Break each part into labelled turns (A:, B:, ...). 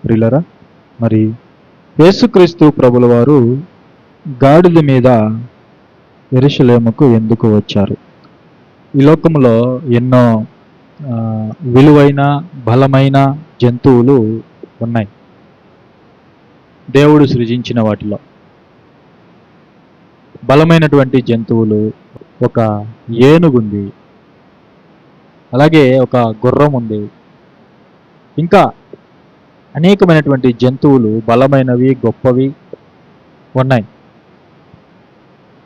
A: ప్రియులరా, మరి యేసుక్రీస్తు ప్రభుల వారు గాడిద మీద యెరూషలేముకు ఎందుకు వచ్చారు? ఈ లోకంలో ఎన్నో విలువైన బలమైన జంతువులు ఉన్నాయి. దేవుడు సృజించిన వాటిలో బలమైనటువంటి జంతువులు ఒక ఏనుగుంది, అలాగే ఒక గుర్రం ఉంది, ఇంకా అనేకమైనటువంటి జంతువులు బలమైనవి గొప్పవి ఉన్నాయి.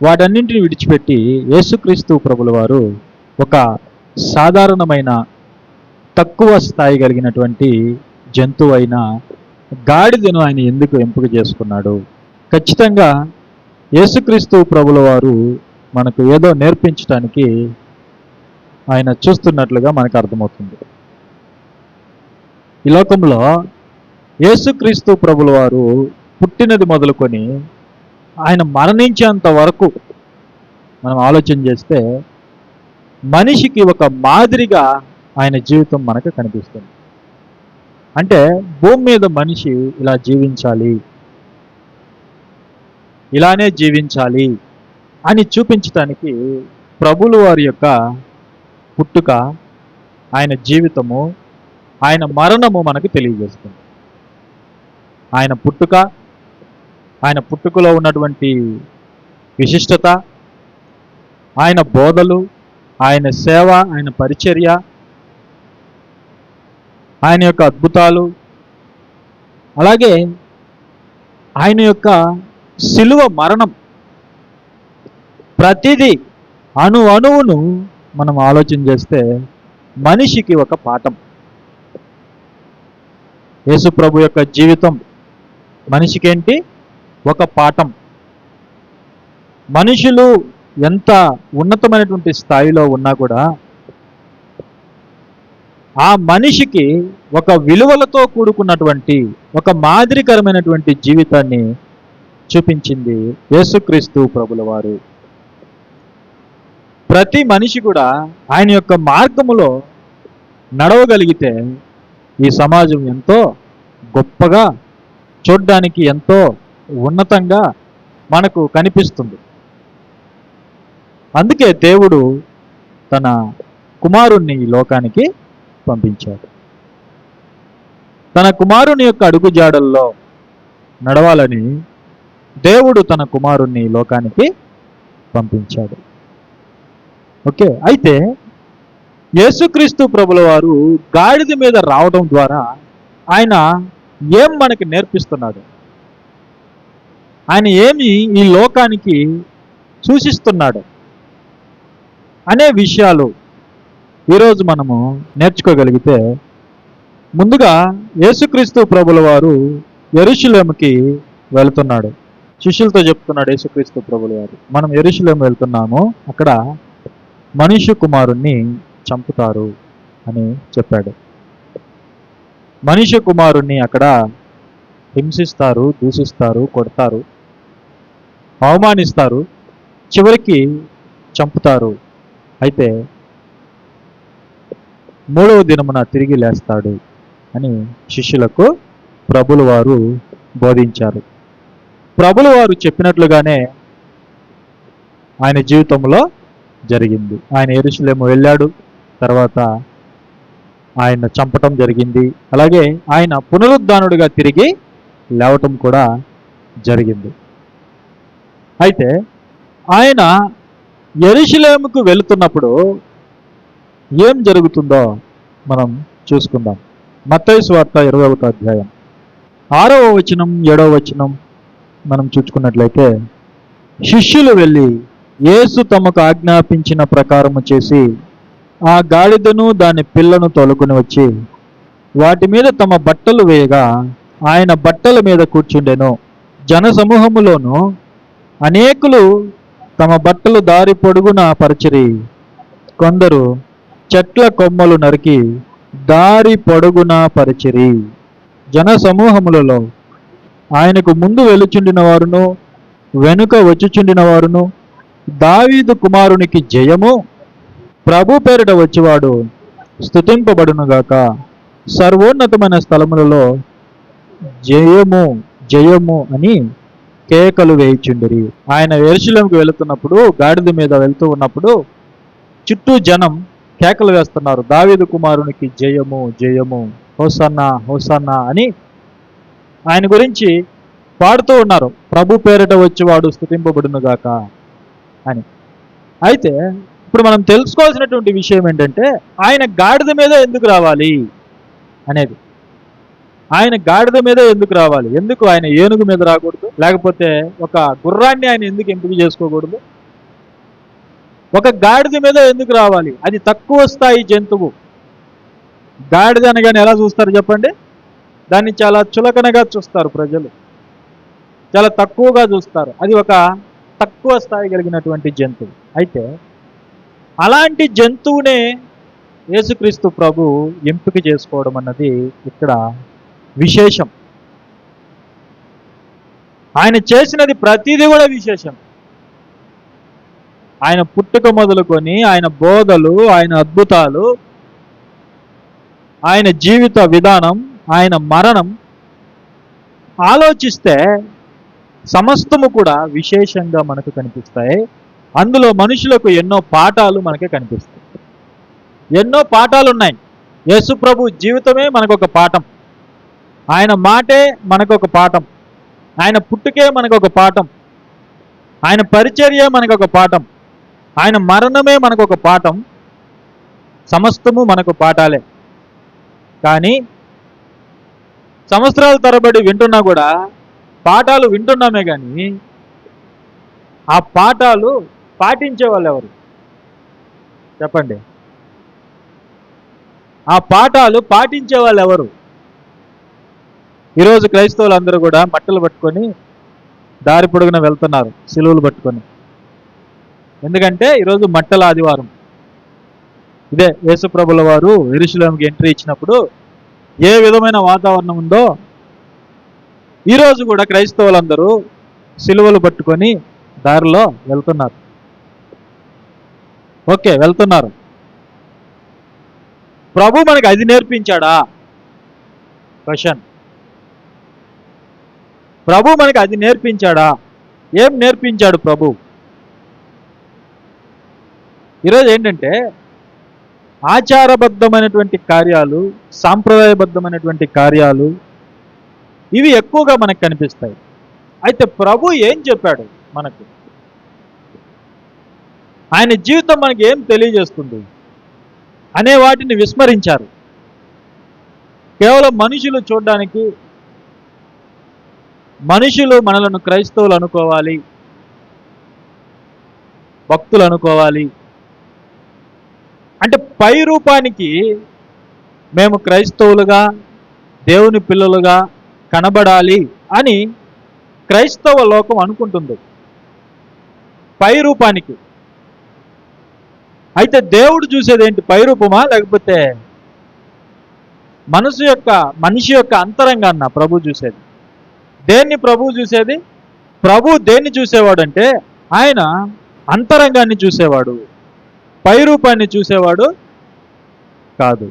A: వాటన్నింటిని విడిచిపెట్టి యేసుక్రీస్తు ప్రభుల వారు ఒక సాధారణమైన తక్కువ స్థాయి కలిగినటువంటి జంతువు అయిన గాడిదను ఆయన ఎందుకు ఎంపిక చేసుకున్నాడు? ఖచ్చితంగా యేసుక్రీస్తు ప్రభుల వారు మనకు ఏదో నేర్పించడానికి ఆయన చూస్తున్నట్లుగా మనకు అర్థమవుతుంది. ఈ లోకంలో యేసుక్రీస్తు ప్రభుల వారు పుట్టినది మొదలుకొని ఆయన మరణించేంత వరకు మనం ఆలోచన చేస్తే మనిషికి ఒక మాదిరిగా ఆయన జీవితం మనకు కనిపిస్తుంది. అంటే భూమి మీద మనిషి ఇలా జీవించాలి, ఇలానే జీవించాలి అని చూపించటానికి ప్రభుల వారి యొక్క పుట్టుక, ఆయన జీవితము, ఆయన మరణము మనకు తెలియజేస్తుంది. ఆయన పుట్టుక, ఆయన పుట్టుకలో ఉన్నటువంటి విశిష్టత, ఆయన బోధలు, ఆయన సేవ, ఆయన పరిచర్య, ఆయన యొక్క అద్భుతాలు, అలాగే ఆయన యొక్క శిలువ మరణం, ప్రతిదీ అణువును మనం ఆలోచన చేస్తే మనిషికి ఒక పాఠం. యేసు ప్రభు యొక్క జీవితం మనిషికేంటి? ఒక పాఠం. మనుషులు ఎంత ఉన్నతమైనటువంటి స్థాయిలో ఉన్నా కూడా ఆ మనిషికి ఒక విలువలతో కూడుకున్నటువంటి ఒక మాదిరికరమైనటువంటి జీవితాన్ని చూపించింది యేసుక్రీస్తు ప్రభుల వారు. ప్రతి మనిషి కూడా ఆయన యొక్క మార్గములో నడవగలిగితే ఈ సమాజం ఎంతో గొప్పగా, చూడ్డానికి ఎంతో ఉన్నతంగా మనకు కనిపిస్తుంది. అందుకే దేవుడు తన కుమారుణ్ణి ఈ లోకానికి పంపించాడు. తన కుమారుని యొక్క అడుగుజాడల్లో నడవాలని దేవుడు తన కుమారుణ్ణి ఈ లోకానికి పంపించాడు. ఓకే, అయితే యేసుక్రీస్తు ప్రభుల వారు గాడిద మీద రావడం ద్వారా ఆయన ఏం మనకి నేర్పిస్తున్నాడు, ఆయన ఏమి ఈ లోకానికి సూచిస్తున్నాడు అనే విషయాలు ఈరోజు మనము నేర్చుకోగలిగితే, ముందుగా యేసుక్రీస్తు ప్రభుల వారు యెరూషలేముకి వెళుతున్నాడు. శిష్యులతో చెప్తున్నాడు యేసుక్రీస్తు ప్రభుల వారు, మనం యెరూషలేము వెళ్తున్నాము, అక్కడ మనుష్య కుమారుణ్ణి చంపుతారు అని చెప్పాడు. మనుష్య కుమారుణ్ణి అక్కడ హింసిస్తారు, దూషిస్తారు, కొడతారు, అవమానిస్తారు, చివరికి చంపుతారు. అయితే 3వ దినమున తిరిగి లేస్తాడు అని శిష్యులకు ప్రభుల వారు బోధించారు. ప్రభుల వారు చెప్పినట్లుగానే ఆయన జీవితంలో జరిగింది. ఆయన యెరూషలేము వెళ్ళాడు, తర్వాత ఆయన చంపటం జరిగింది, అలాగే ఆయన పునరుద్ధానుడిగా తిరిగి లేవటం కూడా జరిగింది. అయితే ఆయన యెరూషలేముకు వెళుతున్నప్పుడు ఏం జరుగుతుందో మనం చూసుకుందాం. మత్తయి సువార్త 20వ అధ్యాయం 6వ వచనం 7వ వచనం మనం చూసుకున్నట్లయితే, శిష్యులు వెళ్ళి యేసు తమకు ఆజ్ఞాపించిన ప్రకారము చేసి ఆ గాడిదను దాని పిల్లను తోలుకొని వచ్చి వాటి మీద తమ బట్టలు వేయగా ఆయన బట్టల మీద కూర్చుండెను. జనసమూహములోను అనేకులు తమ బట్టలు దారి పొడుగున పరిచిరి. కొందరు చెట్ల కొమ్మలు నరికి దారి పొడుగున పరిచిరి. జనసమూహములలో ఆయనకు ముందు వెలుచుండిన వారును వెనుక వచ్చుచుండిన వారును, దావీదు కుమారునికి జయము, ప్రభు పేరిట వచ్చేవాడు స్తుతింపబడునుగాక, సర్వోన్నతమైన స్థలములలో జయము జయము అని కేకలు వేయిచుండిరి. ఆయన యెరూషలేముకు వెళుతున్నప్పుడు, గాడిద మీద వెళ్తూ ఉన్నప్పుడు చుట్టూ జనం కేకలు వేస్తున్నారు, దావీదు కుమారునికి జయము జయము, హోసన్నా హోసన్నా అని ఆయన గురించి పాడుతూ ఉన్నారు. ప్రభు పేరిట వచ్చేవాడు స్తుతింపబడును గాక అని. అయితే ఇప్పుడు మనం తెలుసుకోవాల్సినటువంటి విషయం ఏంటంటే, ఆయన గాడిద మీద ఎందుకు రావాలి అనేది. ఆయన గాడిద మీద ఎందుకు రావాలి, ఎందుకు ఆయన ఏనుగు మీద రాకూడదు, లేకపోతే ఒక గుర్రాన్ని ఆయన ఎందుకు ఎంపిక చేసుకోకూడదు? ఒక గాడిద మీద ఎందుకు రావాలి? అది తక్కువ స్థాయి జంతువు. గాడిద అనగానే ఎలా చూస్తారు చెప్పండి? దాన్ని చాలా చులకనగా చూస్తారు ప్రజలు, చాలా తక్కువగా చూస్తారు. అది ఒక తక్కువ స్థాయి కలిగినటువంటి జంతువు. అయితే అలాంటి జంతువునే యేసుక్రీస్తు ప్రభు ఎంపిక చేసుకోవడం అన్నది ఇక్కడ విశేషం. ఆయన చేసినది ప్రతిదీ కూడా విశేషం. ఆయన పుట్టుక మొదలుకొని ఆయన బోధలు, ఆయన అద్భుతాలు, ఆయన జీవిత విధానం, ఆయన మరణం ఆలోచిస్తే సమస్తము కూడా విశేషంగా మనకు కనిపిస్తాయి. అందులో మనుషులకు ఎన్నో పాఠాలు మనకే కనిపిస్తాయి. ఎన్నో పాఠాలు ఉన్నాయి. యేసు ప్రభు జీవితమే మనకొక పాఠం, ఆయన మాటే మనకొక పాఠం, ఆయన పుట్టుకే మనకొక పాఠం, ఆయన పరిచర్యే మనకొక పాఠం, ఆయన మరణమే మనకొక పాఠం. సమస్తము మనకు పాఠాలే. కానీ సంవత్సరాల తరబడి వింటున్నా కూడా పాఠాలు వింటున్నామే కానీ ఆ పాఠాలు పాటించే వాళ్ళు ఎవరు చెప్పండి? ఆ పాఠాలు పాటించే వాళ్ళు ఎవరు? ఈరోజు క్రైస్తవులు అందరూ కూడా మట్టలు పట్టుకొని దారి పొడుగున వెళ్తున్నారు, సిలువలు పట్టుకొని. ఎందుకంటే ఈరోజు మట్టల ఆదివారం. ఇదే యేసుప్రభుల వారు యెరూషలేముకి ఎంట్రీ ఇచ్చినప్పుడు ఏ విధమైన వాతావరణం ఉందో ఈరోజు కూడా క్రైస్తవులందరూ సిలువలు పట్టుకొని దారిలో వెళ్తున్నారు. ఓకే, వెళ్తున్నారు. ప్రభు మనకి అది నేర్పించాడా? క్వశ్చన్. ప్రభు మనకి అది నేర్పించాడా? ఏం నేర్పించాడు ప్రభు? ఈరోజు ఏంటంటే ఆచారబద్ధమైనటువంటి కార్యాలు, సాంప్రదాయబద్ధమైనటువంటి కార్యాలు ఇవి ఎక్కువగా మనకు కనిపిస్తాయి. అయితే ప్రభు ఏం చెప్పాడు మనకు? ఆయన జీవితం మనకి ఏం తెలియజేస్తుంది అనే వాటిని విస్మరించారు. కేవలం మనుషులు చూడడానికి, మనుషులు మనలను క్రైస్తవులు అనుకోవాలి, భక్తులు అనుకోవాలి అంటే పై రూపానికి మేము క్రైస్తవులుగా, దేవుని పిల్లలుగా కనబడాలి అని క్రైస్తవ లోకం అనుకుంటుంది, పై రూపానికి. అయితే దేవుడు చూసేది ఏంటి? పై రూపమా, లేకపోతే మనిషి యొక్క అంతరంగాన్న ప్రభు చూసేది? దేన్ని ప్రభు చూసేది? ప్రభు దేన్ని చూసేవాడంటే ఆయన అంతరంగాన్ని చూసేవాడు, పై రూపాన్ని చూసేవాడు కాదు.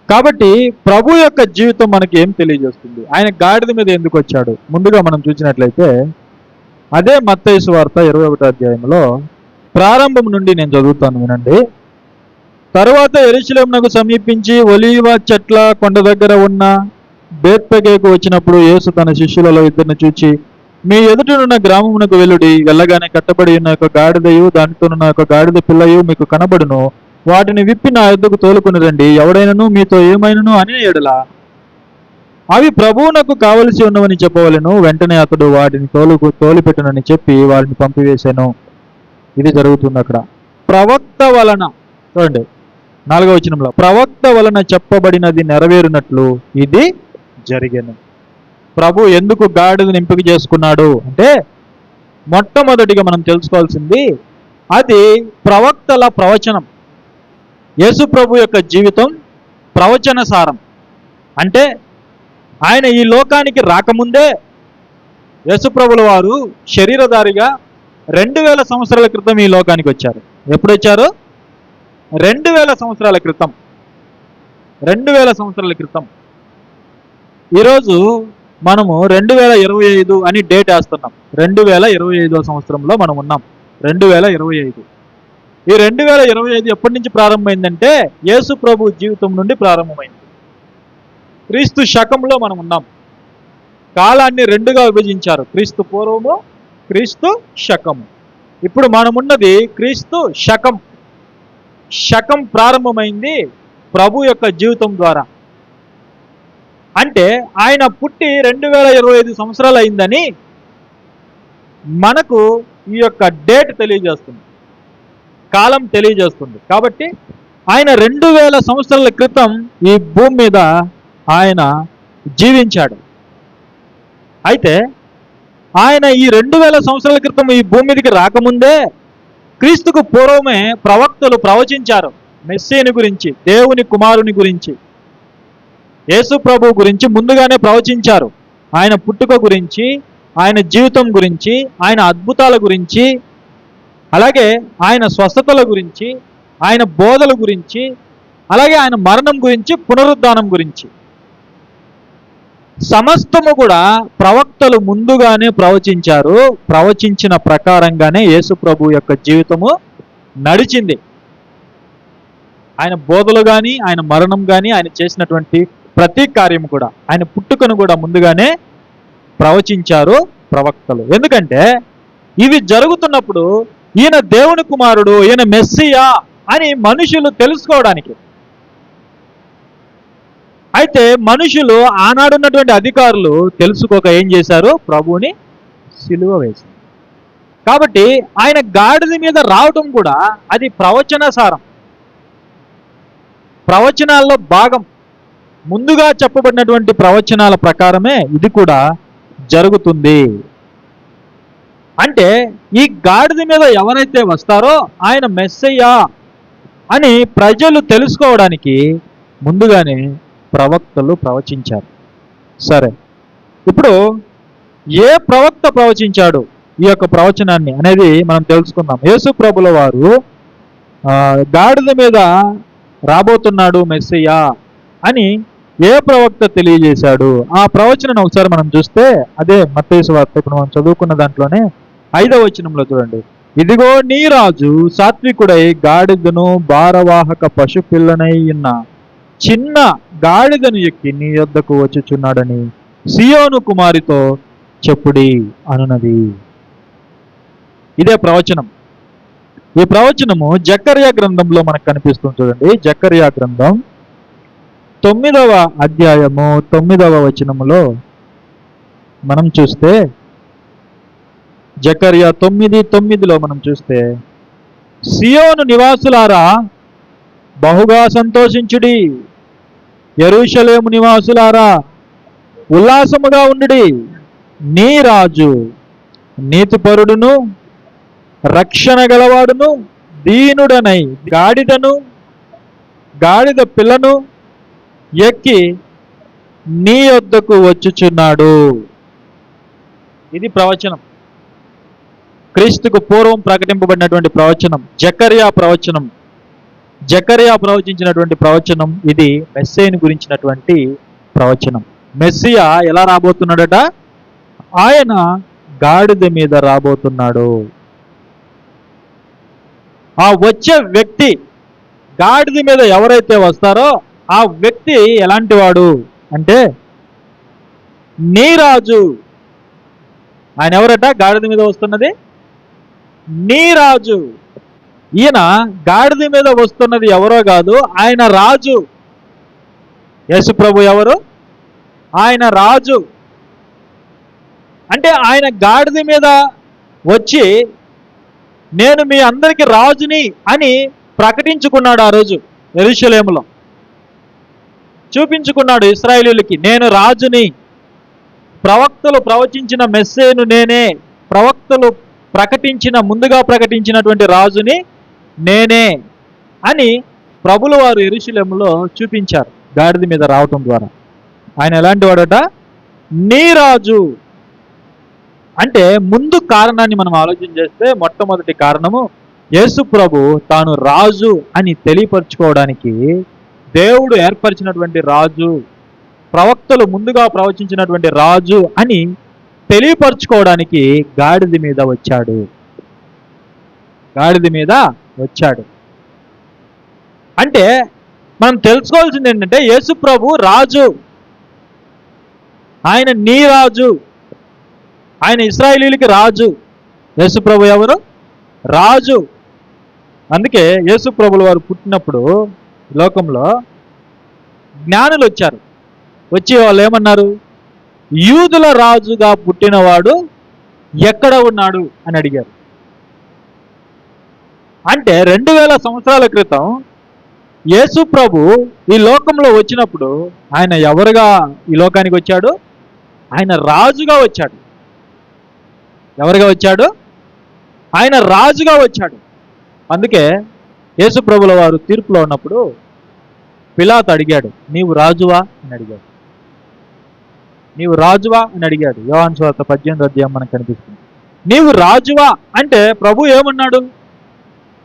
A: కాబట్టి ప్రభు యొక్క జీవితం మనకి ఏం తెలియజేస్తుంది? ఆయన గాడిద మీద ఎందుకు వచ్చాడు? ముందుగా మనం చూసినట్లయితే అదే మత్తయి సువార్త 21వ అధ్యాయంలో ప్రారంభం నుండి నేను చదువుతాను, వినండి. తరువాత యెరూషలేమునకు సమీపించి ఒలీవ చెట్ల కొండ దగ్గర ఉన్న బేత్పగేకు వచ్చినప్పుడు యేసు తన శిష్యులలో ఇద్దరిని చూచి, మీ ఎదుటనున్న గ్రామమునకు వెలుడి, వెళ్ళగానే కట్టబడి ఉన్న ఒక గాడిదయు దానితోనున్న ఒక గాడిద పిల్లయు మీకు కనబడును, వాటిని విప్పి నా యొద్దకు తోలుకుని రండి. ఎవడైనను మీతో ఏమైనను అనే ఎడల అవి ప్రభువునకు కావలసి ఉన్నవని చెప్పవలెను. వెంటనే అతడు వాటిని తోలిపెట్టునని చెప్పి వారిని పంపివేశాను. ఇది జరుగుతుంది అక్కడ. ప్రవక్త వలన, చూడండి 4వ వచనంలో, ప్రవక్త వలన చెప్పబడినది నెరవేరునట్లు ఇది జరిగెను. ప్రభు ఎందుకు గాడిదను ఎంపిక చేసుకున్నాడు అంటే, మొట్టమొదటిగా మనం తెలుసుకోవాల్సింది అది ప్రవక్తల ప్రవచనం. యేసు ప్రభు యొక్క జీవితం ప్రవచన సారం. అంటే ఆయన ఈ లోకానికి రాకముందే యేసుప్రభుల వారు శరీరధారిగా 2000 సంవత్సరాల క్రితం ఈ లోకానికి వచ్చారు. ఎప్పుడు వచ్చారు? 2000 సంవత్సరాల క్రితం. 2000 సంవత్సరాల క్రితం ఈరోజు మనము 2025 అని డేట్ వేస్తున్నాం. 2025వ సంవత్సరంలో మనం ఉన్నాం. 2025. ఈ 2025 ఎప్పటి నుంచి ప్రారంభమైందంటే యేసు ప్రభు జీవితం నుండి ప్రారంభమైంది. క్రీస్తు శకంలో మనం ఉన్నాం. కాలాన్ని రెండుగా విభజించారు, క్రీస్తు పూర్వము, క్రీస్తు శకము. ఇప్పుడు మనమున్నది క్రీస్తు శకం. శకం ప్రారంభమైంది ప్రభు యొక్క జీవితం ద్వారా. అంటే ఆయన పుట్టి 2025 సంవత్సరాలు అయిందని మనకు ఈ యొక్క డేట్ తెలియజేస్తుంది, కాలం తెలియజేస్తుంది. కాబట్టి ఆయన 2000 సంవత్సరాల క్రితం ఈ భూమి మీద ఆయన జీవించాడు. అయితే ఆయన ఈ 2000 సంవత్సరాల క్రితం ఈ భూమి మీదకి రాకముందే క్రీస్తుకు పూర్వమే ప్రవక్తలు ప్రవచించారు మెస్సీని గురించి, దేవుని కుమారుని గురించి, యేసు ప్రభు గురించి ముందుగానే ప్రవచించారు. ఆయన పుట్టుక గురించి, ఆయన జీవితం గురించి, ఆయన అద్భుతాల గురించి, అలాగే ఆయన స్వస్థతల గురించి, ఆయన బోధల గురించి, అలాగే ఆయన మరణం గురించి, పునరుద్ధానం గురించి సమస్తము కూడా ప్రవక్తలు ముందుగానే ప్రవచించారు. ప్రవచించిన ప్రకారంగానే యేసు ప్రభు యొక్క జీవితము నడిచింది. ఆయన బోధలు కానీ, ఆయన మరణం కానీ, ఆయన చేసినటువంటి ప్రతి కార్యము కూడా, ఆయన పుట్టుకను కూడా ముందుగానే ప్రవచించారు ప్రవక్తలు. ఎందుకంటే ఇవి జరుగుతున్నప్పుడు ఈయన దేవుని కుమారుడు, ఈయన మెస్సియా అని మనుషులు తెలుసుకోవడానికి. అయితే మనుషులు ఆనాడున్నటువంటి అధికారులు తెలుసుకోక ఏం చేశారు? ప్రభువుని సిలువ వేశారు. కాబట్టి ఆయన గాడిద మీద రావటం కూడా అది ప్రవచనసారం, ప్రవచనాల్లో భాగం. ముందుగా చెప్పబడినటువంటి ప్రవచనాల ప్రకారమే ఇది కూడా జరుగుతుంది. అంటే ఈ గాడిద మీద ఎవరైతే వస్తారో ఆయన మెస్సయ్యా అని ప్రజలు తెలుసుకోవడానికి ముందుగానే ప్రవక్తలు ప్రవచించారు. సరే, ఇప్పుడు ఏ ప్రవక్త ప్రవచించాడు ఈ యొక్క ప్రవచనాన్ని అనేది మనం తెలుసుకుందాం. యేసు ప్రభుల వారు గాడిద మీద రాబోతున్నాడు మెస్సయ్యా అని ఏ ప్రవక్త తెలియజేశాడు? ఆ ప్రవచనం ఒకసారి మనం చూస్తే అదే మత్తయి సువార్త, ఇప్పుడు మనం చదువుకున్న దాంట్లోనే 5వ వచనంలో చూడండి. ఇదిగో నీ రాజు సాత్వికుడై గాడిదను భారవాహక పశు పిల్లనై ఉన్న చిన్న గాడిదను ఎక్కి నీ యొద్దకు వచ్చుచున్నాడని సియోను కుమారితో చెప్పుడి అనునది. ఇదే ప్రవచనం. ఈ ప్రవచనము జకర్యా గ్రంథంలో మనకు కనిపిస్తుంది. చూడండి, జకర్యా గ్రంథం 9వ అధ్యాయము 9వ వచనములో మనం చూస్తే, జకర్యా 9:9లో మనం చూస్తే, సియోను నివాసులారా బహుగా సంతోషించుడి, యెరూషలేము నివాసులారా ఉల్లాసముగా ఉండుడి, నీ రాజు నీతిపరుడును రక్షణ గలవాడును దీనుడనై గాడిదను గాడిద పిల్లను ఎక్కి నీ యొద్దకు వచ్చుచున్నాడు. ఇది ప్రవచనం, క్రీస్తుకు పూర్వం ప్రకటింపబడినటువంటి ప్రవచనం, జకర్యా ప్రవచనం. జకర్యా ప్రవచించినటువంటి ప్రవచనం ఇది మెస్సీని గురించినటువంటి ప్రవచనం. మెస్సియా ఎలా రాబోతున్నాడట? ఆయన గాడిద మీద రాబోతున్నాడు. ఆ వచ్చే వ్యక్తి గాడిద మీద ఎవరైతే వస్తారో ఆ వ్యక్తి ఎలాంటి వాడు అంటే నీ రాజు. ఆయన ఎవరట? గాడిద మీద వస్తున్నది నీ రాజు. ఈయన గాడిద మీద వస్తున్నది ఎవరో కాదు, ఆయన రాజు. యేసు ప్రభు ఎవరు? ఆయన రాజు. అంటే ఆయన గాడిద మీద వచ్చి నేను మీ అందరికి రాజుని అని ప్రకటించుకున్నాడు. ఆ రోజు యెరూషలేములో చూపించుకున్నాడు ఇశ్రాయేలీయులకి, నేను రాజుని, ప్రవక్తలు ప్రవచించిన మెస్సేను నేనే, ప్రవక్తలు ముందుగా ప్రకటించినటువంటి రాజుని నేనే అని ప్రభుల వారు యెరూషలేములో చూపించారు గాడిద మీద రావటం ద్వారా. ఆయన ఎలాంటి వాడట? నీ రాజు. అంటే ముందు కారణాన్ని మనం ఆలోచన చేస్తే మొట్టమొదటి కారణము యేసు ప్రభు తాను రాజు అని తెలియపరచుకోవడానికి దేవుడు ఏర్పరిచినటువంటి రాజు, ప్రవక్తలు ముందుగా ప్రవచించినటువంటి రాజు అని తెలియపరచుకోవడానికి గాడిద మీద వచ్చాడు. గాడిద మీద వచ్చాడు. అంటే మనం తెలుసుకోవాల్సింది ఏంటంటే యేసు ప్రభు రాజు, ఆయన నీ రాజు, ఆయన ఇశ్రాయేలీయులకి రాజు. యేసు ప్రభు ఎవరు? రాజు. అందుకే యేసు ప్రభుల వారు పుట్టినప్పుడు లోకంలో జ్ఞానులు వచ్చారు. వచ్చి వాళ్ళు ఏమన్నారు? యూదుల రాజుగా పుట్టినవాడు ఎక్కడ ఉన్నాడు అని అడిగారు. అంటే 2000 సంవత్సరాల క్రితం యేసు ప్రభు ఈ లోకంలో వచ్చినప్పుడు ఆయన ఎవరుగా ఈ లోకానికి వచ్చాడు? ఆయన రాజుగా వచ్చాడు. ఎవరుగా వచ్చాడు? ఆయన రాజుగా వచ్చాడు. అందుకే యేసు ప్రభుల వారు తీర్పులో ఉన్నప్పుడు పిలాతు అడిగాడు, నీవు రాజువా అని అడిగాడు. నీవు రాజువా అని అడిగాడు. యోహాను సువార్త 18వ అధ్యాయం మనకు కనిపిస్తుంది. నీవు రాజువా అంటే ప్రభు ఏమన్నాడు?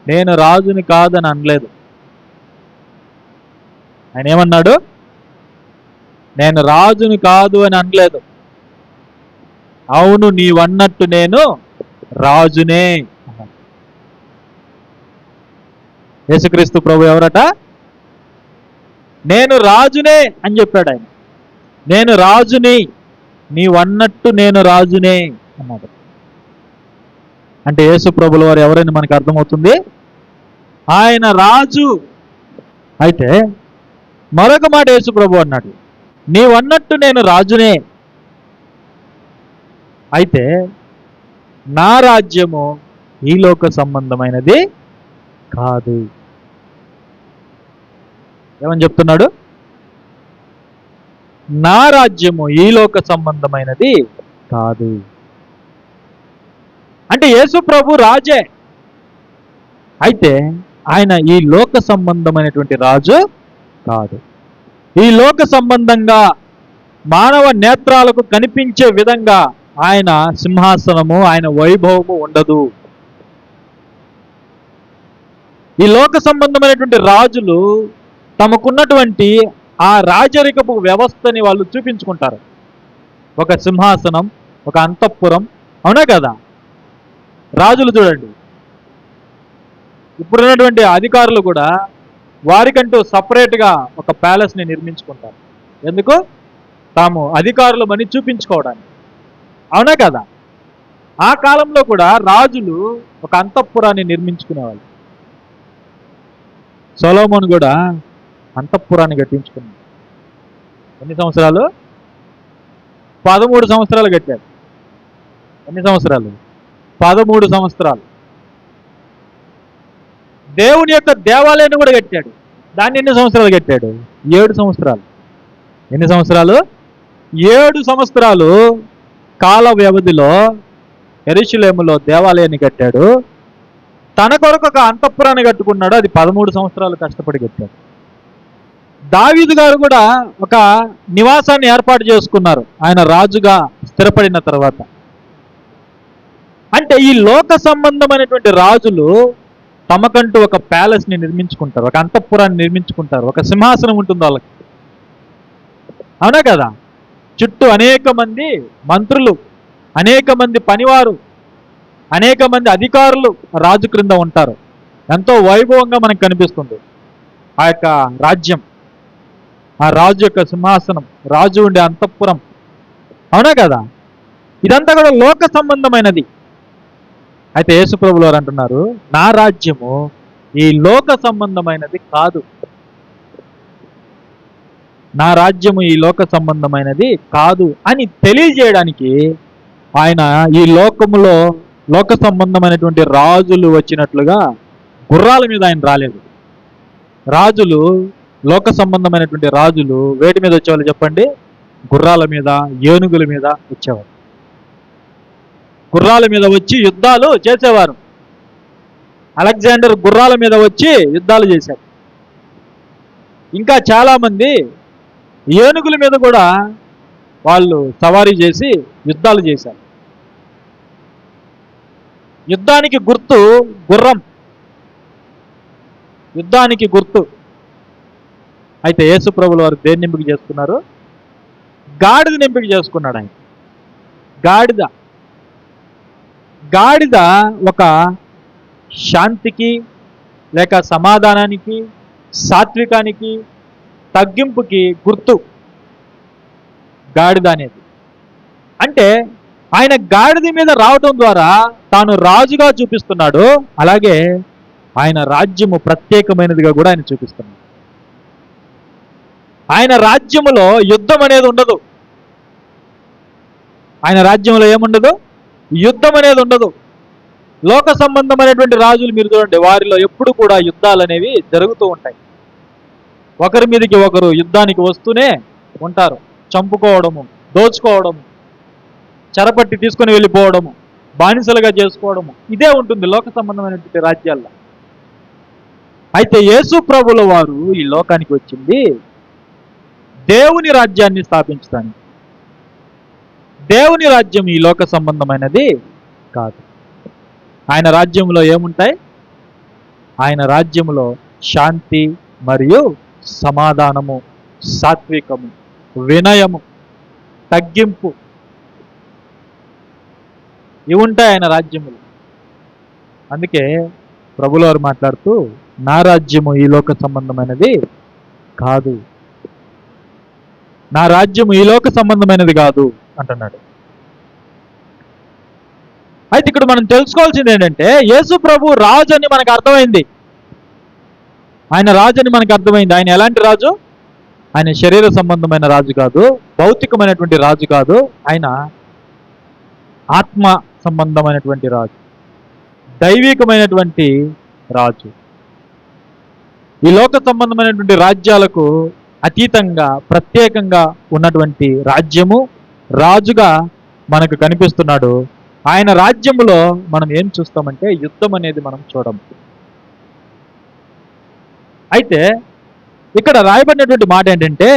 A: నేను రాజుని కాదని అనలేదు. ఆయన ఏమన్నాడు? నేను రాజుని కాదు అని అనలేదు. అవును, నీవన్నట్టు నేను రాజునే అన్నాడు. యేసుక్రీస్తు ప్రభు ఎవరట? నేను రాజునే అని చెప్పాడు ఆయన. నేను రాజుని, నీవన్నట్టు నేను రాజునే అన్నాడు. అంటే యేసు ప్రభుల వారు ఎవరైనా మనకు అర్థమవుతుంది, ఆయన రాజు. అయితే మరొక మాట యేసు ప్రభు అన్నాడు, నీవన్నట్టు నేను రాజునే. అయితే నా రాజ్యము ఈ లోక సంబంధమైనది కాదు. ఏమని చెప్తున్నాడు? నా రాజ్యము ఈ లోక సంబంధమైనది కాదు. అంటే యేసు ప్రభు రాజే, అయితే ఆయన ఈ లోక సంబంధమైనటువంటి రాజు కాదు. ఈ లోక సంబంధంగా మానవ నేత్రాలకు కనిపించే విధంగా ఆయన సింహాసనము, ఆయన వైభవము ఉండదు. ఈ లోక సంబంధమైనటువంటి రాజులు తమకున్నటువంటి ఆ రాజరికపు వ్యవస్థని వాళ్ళు చూపించుకుంటారు. ఒక సింహాసనం, ఒక అంతఃపురం, అవునా కదా? రాజులు చూడండి, ఇప్పుడున్నటువంటి అధికారులు కూడా వారికంటూ సపరేట్గా ఒక ప్యాలెస్ని నిర్మించుకుంటారు. ఎందుకు? తాము అధికారులమని చూపించుకోవడానికి, అవునా కదా? ఆ కాలంలో కూడా రాజులు ఒక అంతఃపురాన్ని నిర్మించుకునేవాళ్ళు. సొలొమోను కూడా అంతఃపురాన్ని కట్టించుకున్నాడు. ఎన్ని సంవత్సరాలు? 13 సంవత్సరాలు కట్టాడు. ఎన్ని సంవత్సరాలు? 13 సంవత్సరాలు. దేవుని యొక్క దేవాలయాన్ని కూడా కట్టాడు. దాన్ని ఎన్ని సంవత్సరాలు కట్టాడు? 7 సంవత్సరాలు. ఎన్ని సంవత్సరాలు? 7 సంవత్సరాలు కాల వ్యవధిలో యెరూషలేములో దేవాలయాన్ని కట్టాడు. తన కొరకు ఒక అంతఃపురాన్ని కట్టుకున్నాడు. అది 13 సంవత్సరాలు కష్టపడి కట్టాడు. దావీదు గారు కూడా ఒక నివాసాన్ని ఏర్పాటు చేసుకున్నారు ఆయన రాజుగా స్థిరపడిన తర్వాత. అంటే ఈ లోక సంబంధమైనటువంటి రాజులు తమకంటూ ఒక ప్యాలెస్ని నిర్మించుకుంటారు, ఒక అంతఃపురాన్ని నిర్మించుకుంటారు, ఒక సింహాసనం ఉంటుంది వాళ్ళకి, అవునా కదా? చుట్టూ అనేక మంది మంత్రులు, అనేక మంది పనివారు, అనేక మంది అధికారులు రాజు క్రింద ఉంటారు. ఎంతో వైభవంగా మనకు కనిపిస్తుంది ఆ యొక్క రాజ్యం, ఆ రాజు యొక్క సింహాసనం, రాజు ఉండే అంతఃపురం, అవునా కదా? ఇదంతా కూడా లోక సంబంధమైనది. అయితే యేసు ప్రభువు వారు అంటున్నారు, నా రాజ్యము ఈ లోక సంబంధమైనది కాదు. నా రాజ్యము ఈ లోక సంబంధమైనది కాదు అని తెలియజేయడానికి ఆయన ఈ లోకములో లోక సంబంధమైనటువంటి రాజులు వచ్చినట్లుగా గుర్రాల మీద ఆయన రాలేదు. రాజులు, లోక సంబంధమైనటువంటి రాజులు వేటి మీద వచ్చేవాళ్ళు చెప్పండి? గుర్రాల మీద, ఏనుగుల మీద వచ్చేవారు. గుర్రాల మీద వచ్చి యుద్ధాలు చేసేవారు. అలెగ్జాండర్ గుర్రాల మీద వచ్చి యుద్ధాలు చేశారు. ఇంకా చాలామంది ఏనుగుల మీద కూడా వాళ్ళు సవారీ చేసి యుద్ధాలు చేశారు. యుద్ధానికి గుర్తు గుర్రం, యుద్ధానికి గుర్తు. అయితే యేసు ప్రభువుల వారు దేన్ని ఎంపిక చేసుకున్నారు? గాడిదని ఎంపిక చేసుకున్నాడు ఆయన. గాడిద గాడిద ఒక శాంతికి, లేక సమాధానానికి, సాత్వికానికి, తగ్గింపుకి గుర్తు గాడిద అనేది. అంటే ఆయన గాడిద మీద రావడం ద్వారా తాను రాజుగా చూపిస్తున్నాడు, అలాగే ఆయన రాజ్యము ప్రత్యేకమైనదిగా కూడా ఆయన చూపిస్తున్నాడు. ఆయన రాజ్యములో యుద్ధం అనేది ఉండదు. ఆయన రాజ్యంలో ఏముండదు? యుద్ధం అనేది ఉండదు. లోక సంబంధమైనటువంటి రాజులు మీరు చూడండి, వారిలో ఎప్పుడు కూడా యుద్ధాలు అనేవి జరుగుతూ ఉంటాయి. ఒకరి మీదకి ఒకరు యుద్ధానికి వస్తూనే ఉంటారు. చంపుకోవడము, దోచుకోవడము, చెరపట్టి తీసుకుని వెళ్ళిపోవడము, బానిసలుగా చేసుకోవడము, ఇదే ఉంటుంది లోక సంబంధమైనటువంటి రాజ్యాల్లో. అయితే యేసు ప్రభుల వారు ఈ లోకానికి వచ్చింది దేవుని రాజ్యాన్ని స్థాపించడానికి. దేవుని రాజ్యం ఈ లోక సంబంధమైనది కాదు. ఆయన రాజ్యంలో ఏముంటాయి? ఆయన రాజ్యంలో శాంతి మరియు సమాధానము, సాత్వికము, వినయము, తగ్గింపు, ఇవి ఉంటాయి ఆయన రాజ్యములు. అందుకే ప్రభుల వారు మాట్లాడుతూ, నా రాజ్యము ఈ లోక సంబంధమైనది కాదు, నా రాజ్యము ఈ లోక సంబంధమైనది కాదు అంటున్నాడు. అయితే ఇక్కడ మనం తెలుసుకోవాల్సింది ఏంటంటే, యేసు ప్రభు రాజు అని మనకు అర్థమైంది. ఆయన రాజు అని మనకు అర్థమైంది. ఆయన ఎలాంటి రాజు? ఆయన శరీర సంబంధమైన రాజు కాదు, భౌతికమైనటువంటి రాజు కాదు. ఆయన ఆత్మ సంబంధమైనటువంటి రాజు, దైవికమైనటువంటి రాజు. ఈ లోక సంబంధమైనటువంటి రాజ్యాలకు అతీతంగా ప్రత్యేకంగా ఉన్నటువంటి రాజ్యము, రాజుగా మనకు కనిపిస్తున్నాడు. ఆయన రాజ్యములో మనం ఏం చూస్తామంటే యుద్ధం అనేది మనం చూడము. అయితే ఇక్కడ రాయబడినటువంటి మాట ఏంటంటే,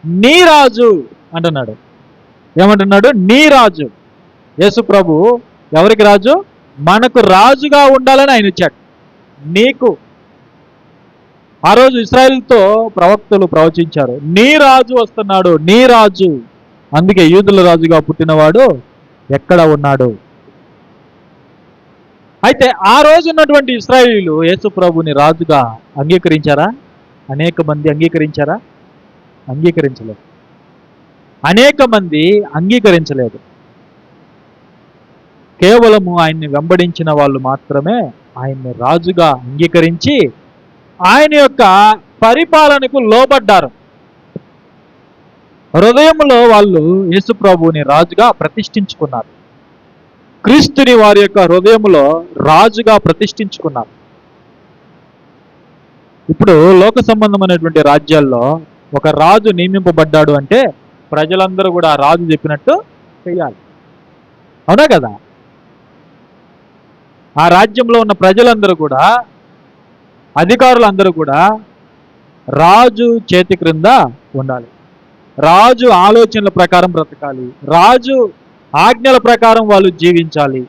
A: నీ రాజు అంటున్నాడు. ఏమంటున్నాడు? నీ రాజు. యేసు ప్రభు ఎవరికి రాజు? మనకు రాజుగా ఉండాలని ఆయన ఇచ్చాడు. నీకు ఆ రోజు ఇశ్రాయేలుతో ప్రవక్తలు ప్రవచించారు, నీ రాజు వస్తున్నాడు, నీ రాజు. అందుకే యూదుల రాజుగా పుట్టినవాడు ఎక్కడ ఉన్నాడు? అయితే ఆ రోజు ఉన్నటువంటి ఇశ్రాయేలీయులు యేసు ప్రభుని రాజుగా అంగీకరించారా? అనేక మంది అంగీకరించారా? అంగీకరించలేదు. అనేక మంది అంగీకరించలేదు. కేవలము ఆయన్ని వెంబడించిన వాళ్ళు మాత్రమే ఆయన్ని రాజుగా అంగీకరించి ఆయన యొక్క పరిపాలనకు లోబడ్డారు. హృదయంలో వాళ్ళు యేసు ప్రభువుని రాజుగా ప్రతిష్ఠించుకున్నారు. క్రీస్తుని వారి యొక్క హృదయంలో రాజుగా ప్రతిష్ఠించుకున్నారు. ఇప్పుడు లోక సంబంధమైనటువంటి రాజ్యాల్లో ఒక రాజు నియమింపబడ్డాడు అంటే ప్రజలందరూ కూడా ఆ రాజు చెప్పినట్టు చేయాలి. అవునా కదా? ఆ రాజ్యంలో ఉన్న ప్రజలందరూ కూడా, అధికారులందరూ కూడా రాజు చేతి క్రింద ఉండాలి. రాజు ఆలోచనల ప్రకారం బ్రతకాలి. రాజు ఆజ్ఞల ప్రకారం వాళ్ళు జీవించాలి.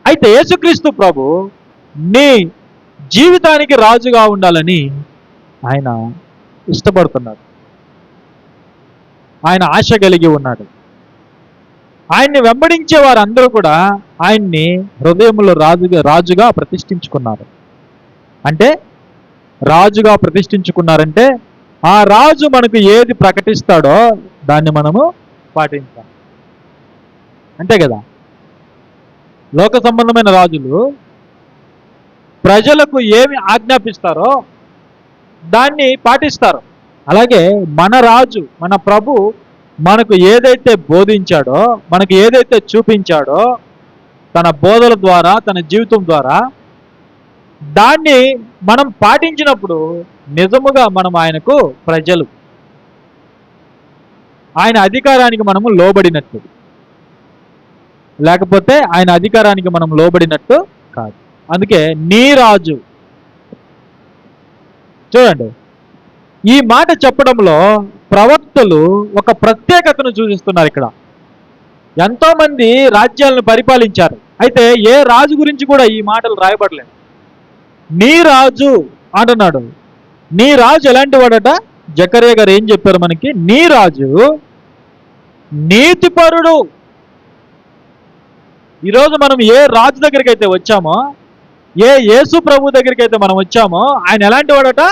A: అయితే యేసుక్రీస్తు ప్రభు నీ జీవితానికి రాజుగా ఉండాలని ఆయన ఇష్టపడుతున్నాడు. ఆయన ఆశ కలిగి ఉన్నాడు. ఆయన్ని వెంబడించే వారందరూ కూడా ఆయన్ని హృదయంలో రాజుగా ప్రతిష్ఠించుకున్నారు. అంటే రాజుగా ప్రతిష్ఠించుకున్నారంటే ఆ రాజు మనకు ఏది ప్రకటిస్తాడో దాన్ని మనము పాటించాలి. అంతే కదా? లోక సంబంధమైన రాజులు ప్రజలకు ఏమి ఆజ్ఞాపిస్తారో దాన్ని పాటిస్తారు. అలాగే మన రాజు, మన ప్రభు మనకు ఏదైతే బోధించాడో, మనకు ఏదైతే చూపించాడో తన బోధల ద్వారా, తన జీవితం ద్వారా, దాన్ని మనం పాటించినప్పుడు నిజముగా మనం ఆయనకు ప్రజలు, ఆయన అధికారానికి మనము లోబడినట్టు. లేకపోతే ఆయన అధికారానికి మనం లోబడినట్టు కాదు. అందుకే నీ రాజు. చూడండి, ఈ మాట చెప్పడంలో ప్రవక్తలు ఒక ప్రత్యేకతను సూచిస్తున్నారు. ఇక్కడ ఎంతో మంది రాజ్యాలను పరిపాలించారు. అయితే ఏ రాజు గురించి కూడా ఈ మాటలు రాయబడలేదు. నీ రాజు అంటున్నాడు. నీ రాజు ఎలాంటి వాడట? జకర్యా గారు ఏం చెప్పారు మనకి? నీ రాజు నీతిపరుడు. ఈరోజు మనం ఏ రాజు దగ్గరికి అయితే వచ్చామో, ఏ యేసు ప్రభు దగ్గరికి అయితే మనం వచ్చామో, ఆయన ఎలాంటి వాడట?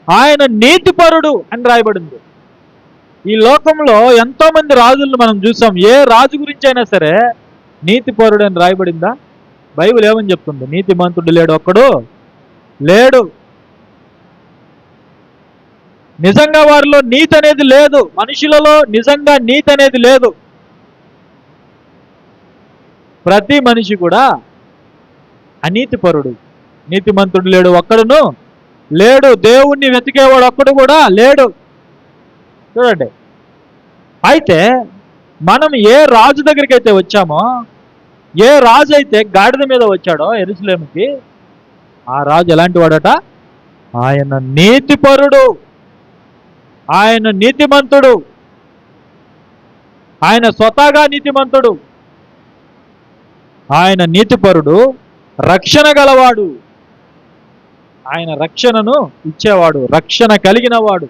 A: ఆయన నీతిపరుడు అని రాయబడింది. ఈ లోకంలో ఎంతో మంది రాజులను మనం చూసాం. ఏ రాజు గురించి అయినా సరే నీతిపరుడు అని రాయబడిందా? బైబిల్ ఏమని చెప్తుంది? నీతిమంతుడు లేడు, ఒక్కడు లేడు. నిజంగా వారిలో నీతి అనేది లేదు. మనుషులలో నిజంగా నీతి అనేది లేదు. ప్రతి మనిషి కూడా అనీతిపరుడు. నీతిమంతుడు లేడు, ఒక్కడును లేడు. దేవుణ్ణి వెతికేవాడు ఒక్కడు కూడా లేడు. చూడండి, అయితే మనం ఏ రాజు దగ్గరికి అయితే వచ్చామో, ఏ రాజు అయితే గాడిద మీద వచ్చాడో యెరూషలేముకి, ఆ రాజు ఎలాంటి వాడట? ఆయన నీతిపరుడు, ఆయన నీతిమంతుడు, ఆయన స్వతహాగా నీతిమంతుడు, ఆయన నీతిపరుడు, రక్షణ గలవాడు, ఆయన రక్షణను ఇచ్చేవాడు, రక్షణ కలిగిన వాడు,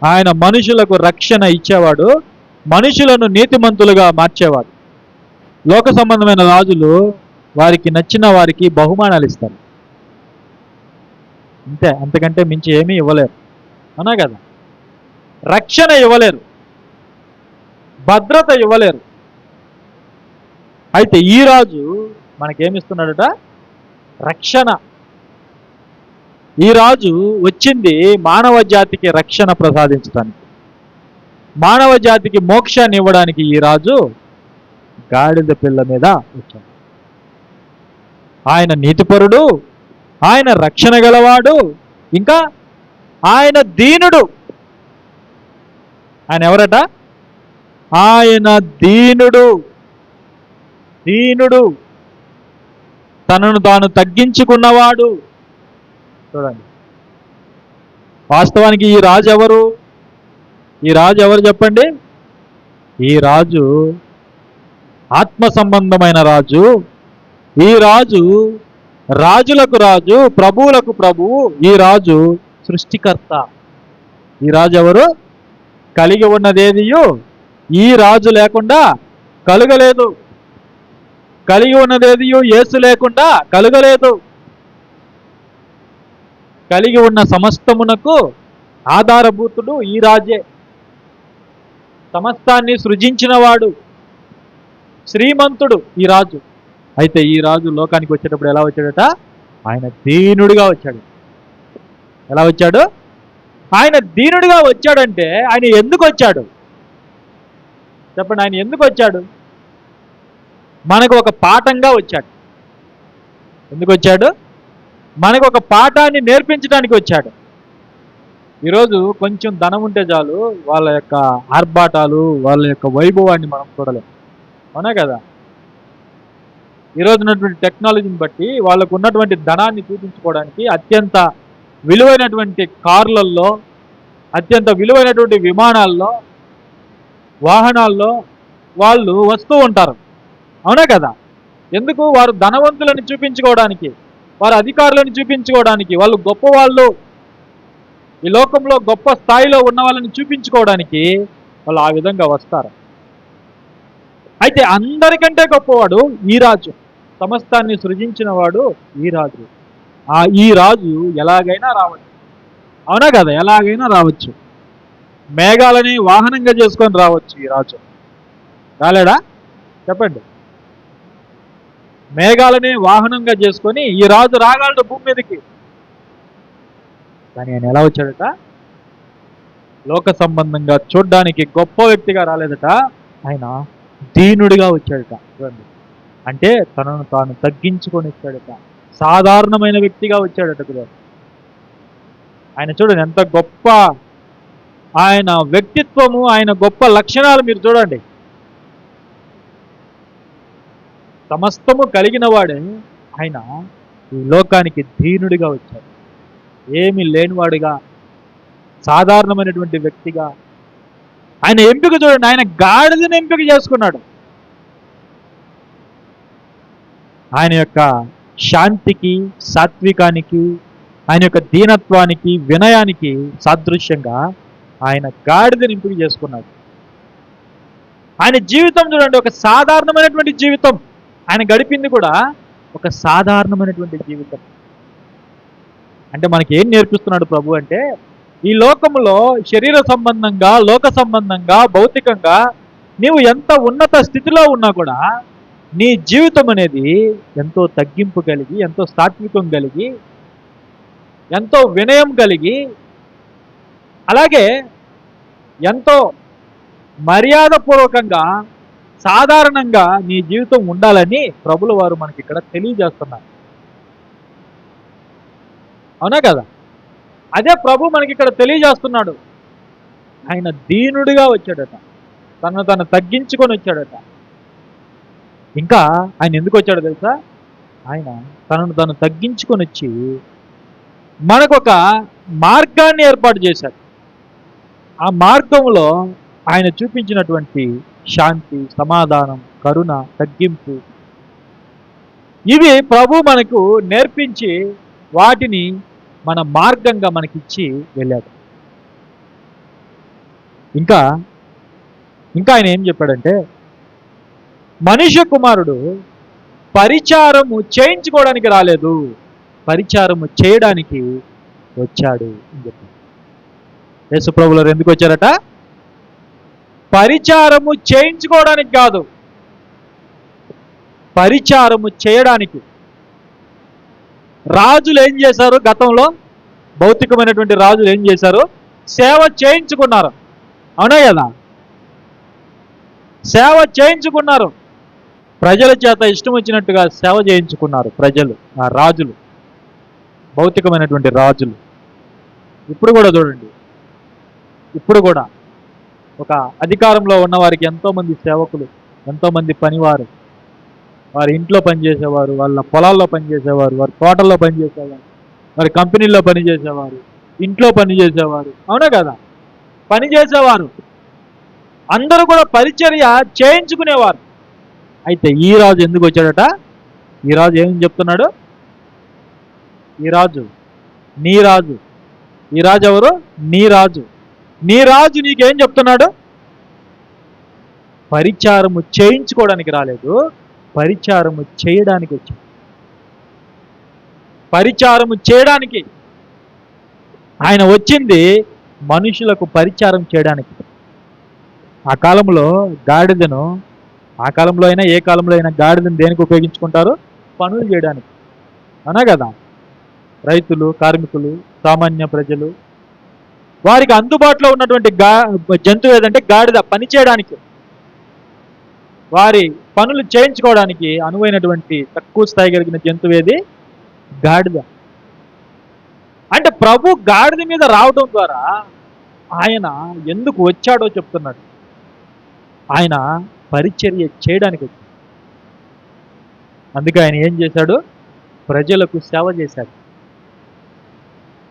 A: ఆయన మనుషులకు రక్షణ ఇచ్చేవాడు, మనుషులను నీతిమంతులుగా మార్చేవాడు. లోక సంబంధమైన రాజులు వారికి నచ్చిన వారికి బహుమానాలు ఇస్తారు, అంతే, అంతకంటే మించి ఏమీ ఇవ్వలేరు. అవునా కదా? రక్షణ ఇవ్వలేరు, భద్రత ఇవ్వలేరు. అయితే ఈ రాజు మనకేమిస్తున్నాడట? రక్షణ. ఈ రాజు వచ్చింది మానవ జాతికి రక్షణ ప్రసాదించడానికి, మానవ జాతికి మోక్షాన్ని ఇవ్వడానికి ఈ రాజు గాడిద పిల్ల మీద వచ్చాడు. ఆయన నీతిపరుడు, ఆయన రక్షణ గలవాడు, ఇంకా ఆయన దీనుడు. ఆయన ఎవరట? ఆయన దీనుడు. దీనుడు, తనను తాను తగ్గించుకున్నవాడు. చూడండి, వాస్తవానికి ఈ రాజు ఎవరు? ఈ రాజు ఎవరు చెప్పండి? ఈ రాజు ఆత్మ సంబంధమైన రాజు. ఈ రాజు రాజులకు రాజు, ప్రభువులకు ప్రభువు. ఈ రాజు సృష్టికర్త. ఈ రాజు ఎవరు? కలిగి ఉన్నదేదియు ఈ రాజు లేకుండా కలుగలేదు. కలిగి ఉన్నదేదియు యేసు లేకుండా కలుగలేదు. కలిగి ఉన్న సమస్తమునకు ఆధారభూతుడు ఈ రాజే. సమస్తాన్ని సృజించినవాడు, శ్రీమంతుడు ఈ రాజు. అయితే ఈ రాజు లోకానికి వచ్చేటప్పుడు ఎలా వచ్చాడట? ఆయన దీనుడిగా వచ్చాడు. ఎలా వచ్చాడు? ఆయన దీనుడిగా వచ్చాడంటే ఆయన ఎందుకు వచ్చాడు చెప్పండి? ఆయన ఎందుకు వచ్చాడు? మనకు ఒక పాఠంగా వచ్చాడు. ఎందుకు వచ్చాడు? మనకు ఒక పాఠాన్ని నేర్పించడానికి వచ్చాడు. ఈరోజు కొంచెం ధనం ఉంటే చాలు వాళ్ళ యొక్క ఆర్భాటాలు, వాళ్ళ యొక్క వైభవాన్ని మనం చూడలేము. అవునా కదా? ఈరోజు ఉన్నటువంటి టెక్నాలజీని బట్టి వాళ్ళకు ఉన్నటువంటి ధనాన్ని చూపించుకోవడానికి అత్యంత విలువైనటువంటి కార్లల్లో, అత్యంత విలువైనటువంటి విమానాల్లో, వాహనాల్లో వాళ్ళు వస్తూ ఉంటారు. అవునా కదా? ఎందుకు? వారు ధనవంతులను చూపించుకోవడానికి, వారు అధికారులను చూపించుకోవడానికి, వాళ్ళు గొప్పవాళ్ళు, ఈ లోకంలో గొప్ప స్థాయిలో ఉన్న వాళ్ళని చూపించుకోవడానికి వాళ్ళు ఆ విధంగా వస్తారు. అయితే అందరికంటే గొప్పవాడు ఈ రాజు, సమస్తాన్ని సృజించిన వాడు ఈ రాజు. ఈ రాజు ఎలాగైనా రావచ్చు. అవునా కదా? ఎలాగైనా రావచ్చు. మేఘాలని వాహనంగా చేసుకొని రావచ్చు ఈ రాజు. రాలేడా? చెప్పండి. మేఘాలని వాహనంగా చేసుకొని ఈ రాజు రాగలడు భూమి మీదకి. కానీ ఆయన ఎలా వచ్చాడట? లోక సంబంధంగా చూడ్డానికి గొప్ప వ్యక్తిగా రాలేదట, ఆయన దీనుడిగా వచ్చాడట. చూడండి, అంటే తనను తాను తగ్గించుకొని వచ్చాడట, సాధారణమైన వ్యక్తిగా వచ్చాడట కదా. ఆయన చూడండి ఎంత గొప్ప ఆయన వ్యక్తిత్వము, ఆయన గొప్ప లక్షణాలు మీరు చూడండి. సమస్తము కలిగిన వాడే ఆయన ఈ లోకానికి దీనుడిగా వచ్చాడు. ఏమీ లేనివాడుగా, సాధారణమైనటువంటి వ్యక్తిగా. ఆయన ఎంపిక చూడండి, ఆయన గాడిదని ఎంపిక చేసుకున్నాడు. ఆయన యొక్క శాంతికి, సాత్వికానికి, ఆయన యొక్క దీనత్వానికి, వినయానికి సాదృశ్యంగా ఆయన గాడిదని ఎంపిక చేసుకున్నాడు. ఆయన జీవితం చూడండి, ఒక సాధారణమైనటువంటి జీవితం. ఆయన గడిపింది కూడా ఒక సాధారణమైనటువంటి జీవితం. అంటే మనకి ఏం నేర్పిస్తున్నాడు ప్రభు అంటే, ఈ లోకంలో శరీర సంబంధంగా, లోక సంబంధంగా, భౌతికంగా నీవు ఎంత ఉన్నత స్థితిలో ఉన్నా కూడా నీ జీవితం అనేది ఎంతో తగ్గింపు కలిగి, ఎంతో సాత్వికం కలిగి, ఎంతో వినయం కలిగి, అలాగే ఎంతో మర్యాదపూర్వకంగా, సాధారణంగా నీ జీవితం ఉండాలని ప్రభుల వారు మనకి ఇక్కడ తెలియజేస్తున్నారు. అవునా కదా? అదే ప్రభు మనకి ఇక్కడ తెలియజేస్తున్నాడు. ఆయన దీనుడిగా వచ్చాడట, తను తగ్గించుకొని వచ్చాడట. ఇంకా ఆయన ఎందుకు వచ్చాడో తెలుసా? ఆయన తను తగ్గించుకొని వచ్చి మనకొక మార్గాన్ని ఏర్పాటు చేశాడు. ఆ మార్గంలో ఆయన చూపించినటువంటి శాంతి, సమాధానం, కరుణ, తగ్గింపు, ఇవి ప్రభు మనకు నేర్పించి వాటిని మన మార్గంగా మనకిచ్చి వెళ్ళాడు. ఇంకా ఆయన ఏం చెప్పాడంటే, మనుష్య కుమారుడు పరిచారము చేయించుకోవడానికి రాలేదు, పరిచారము చేయడానికి వచ్చాడు అని చెప్పాడు. యేసు ప్రభువులు ఎందుకు వచ్చారట? పరిచారము చేయించుకోవడానికి కాదు, పరిచారము చేయడానికి. రాజులు ఏం చేశారు? గతంలో భౌతికమైనటువంటి రాజులు ఏం చేశారు? సేవ చేయించుకున్నారు. అవునా కదా? సేవ చేయించుకున్నారు. ప్రజల చేత ఇష్టం వచ్చినట్టుగా సేవ చేయించుకున్నారు ప్రజలు, ఆ రాజులు, భౌతికమైనటువంటి రాజులు. ఇప్పుడు కూడా చూడండి, ఇప్పుడు కూడా ఒక అధికారంలో ఉన్న వారికి ఎంతోమంది సేవకులు, ఎంతోమంది పనివారు, వారి ఇంట్లో పనిచేసేవారు, వాళ్ళ పొలాల్లో పనిచేసేవారు, వారి తోటల్లో పనిచేసేవారు, వారి కంపెనీల్లో పనిచేసేవారు, ఇంట్లో పనిచేసేవారు. అవునా కదా? పనిచేసేవారు అందరూ కూడా పరిచర్య చేయించుకునేవారు. అయితే ఈ రాజు ఎందుకు వచ్చాడట? ఈ రాజు ఏమని చెప్తున్నాడు? ఈ రాజు నీ రాజు. ఈ రాజు ఎవరు? నీ రాజు. నీ రాజు నీకేం చెప్తున్నాడు? పరిచారము చేయించుకోవడానికి రాలేదు, పరిచారము చేయడానికి వచ్చాడు. పరిచారము చేయడానికి ఆయన వచ్చింది, మనుషులకు పరిచారం చేయడానికి. ఆ కాలంలో గాడిదను, ఆ కాలంలో అయినా ఏ కాలంలో అయినా గాడిదను దేనికి ఉపయోగించుకుంటారు? పనులు చేయడానికి. అనా కదా? రైతులు, కార్మికులు, సామాన్య ప్రజలు, వారికి అందుబాటులో ఉన్నటువంటి జంతువు ఏదంటే గాడిద. పని చేయడానికి, వారి పనులు చేయించుకోవడానికి అనువైనటువంటి తక్కువ స్థాయి కలిగిన జంతువు ఏది? గాడిద. అంటే ప్రభు గాడిద మీద రావడం ద్వారా ఆయన ఎందుకు వచ్చాడో చెప్తున్నాడు. ఆయన పరిచర్య చేయడానికి వచ్చాడు. అందుకే ఆయన ఏం చేశాడు? ప్రజలకు సేవ చేశాడు.